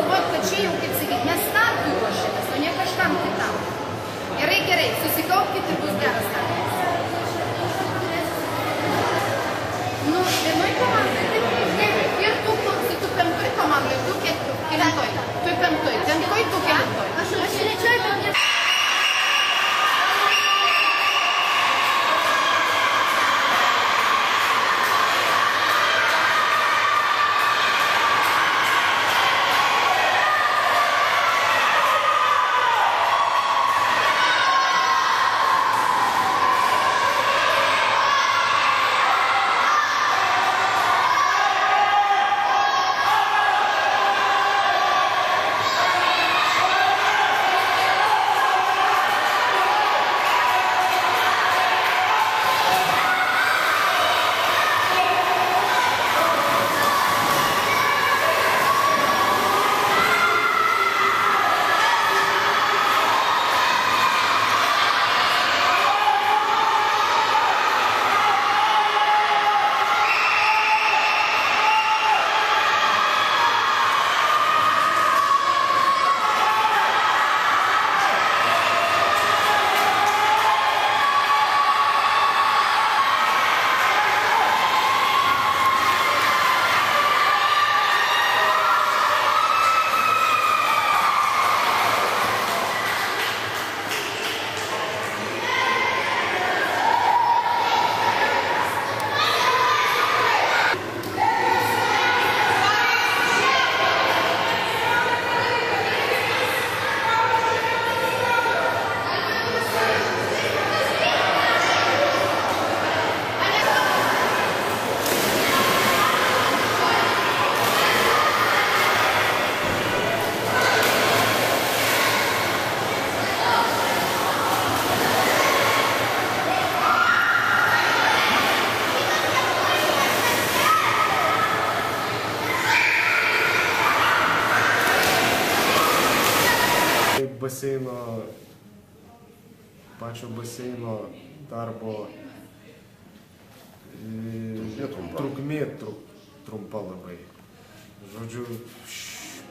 galvoti, kad čia jau, kaip sakyti, mes startui ruošiamės, o ne kažkam kitam. Gerai, gerai, susikaupkite ir bus geras startas. Nu, vienoj komandai, ir tu penktoj komandai, tu kelintoj, tu penktoj, tu kelintoj. Aš trečioj, bet ne... Pačio baseino darbo trukmė trumpa labai. Žodžiu,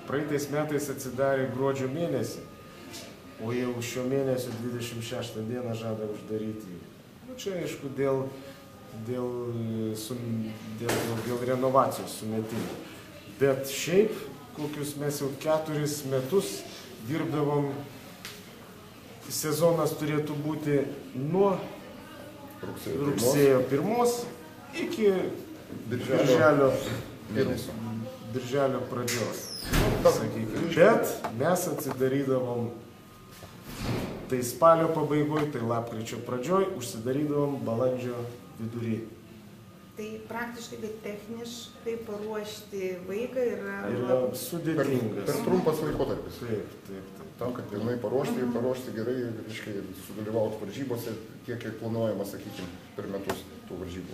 praeitais metais atsidarė gruodžio mėnesį, o jau šio mėnesio 26 dieną žada uždaryti. Nu, čia aišku dėl renovacijos sumetimų. Bet šiaip, kokius mes jau 4 metus dirbdavom, sezonas turėtų būti nuo rugsėjo 1 iki birželio pradžios. Bet mes atsidarydavom tai spalio pabaigoje, tai lapkričio pradžioj, užsidarydavom balandžio vidury. Tai praktiškai, bet techniškai paruošti vaiką yra sudėtingas. Per trumpas laikotarpis. Taip. Tam, kad pilnai paruošti gerai, sudalyvauti varžybose, tiek, kiek planuojama, sakykime, per metus tų varžybų.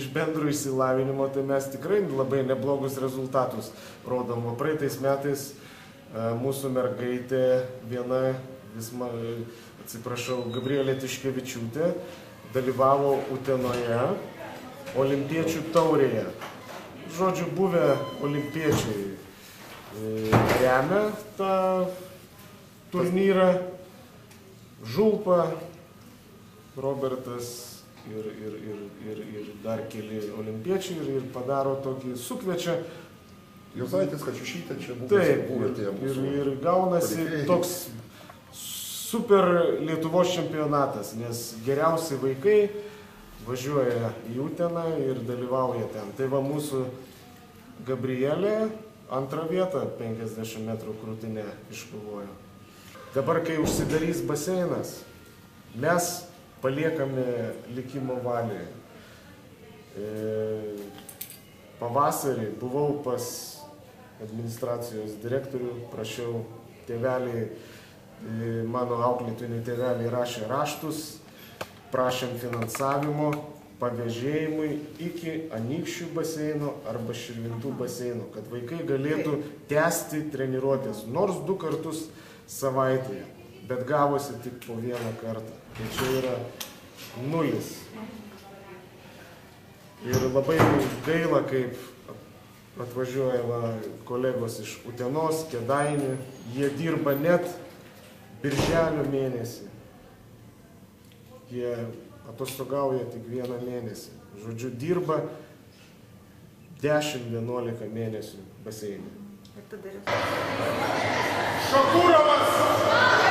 Bendro išsilavinimo, tai mes tikrai labai neblogus rezultatus rodom. O praeitais metais mūsų mergaitė viena, Gabrielė Tiškevičiūtė, dalyvavo Utenoje olimpiečių taurėje. Žodžiu, buvę olimpiečiai remia tą turnyrą. Žulpa, Robertas ir dar keli olimpiečiai ir padaro tokį, sukviečia. Jozaitis, Kačiušytė čia buvo. Taip, ir gaunasi toks super Lietuvos čempionatas, nes geriausi vaikai važiuoja į Uteną ir dalyvauja ten. Tai va mūsų Gabrielė antrą vietą 50 metrų krūtinę iškovojo. Dabar, kai užsidarys baseinas, mes paliekame likimo valiai. pavasarį buvau pas administracijos direktorių, prašiau tėveliai, mano auklėtinių tėveliai rašė raštus, prašėm finansavimo pavėžėjimui iki Anykščių baseino arba Širvintų baseino, kad vaikai galėtų tęsti treniruotės nors 2 kartus savaitėje, bet gavosi tik po 1 kartą. Tai čia yra 0. Ir labai gaila, kaip atvažiuoja kolegos iš Utenos, Kėdainių, jie dirba net birželio mėnesį. Jie atostogauja tik 1 mėnesį. Žodžiu, dirba 10-11 mėnesių baseine. Ir tada Šokūrovas!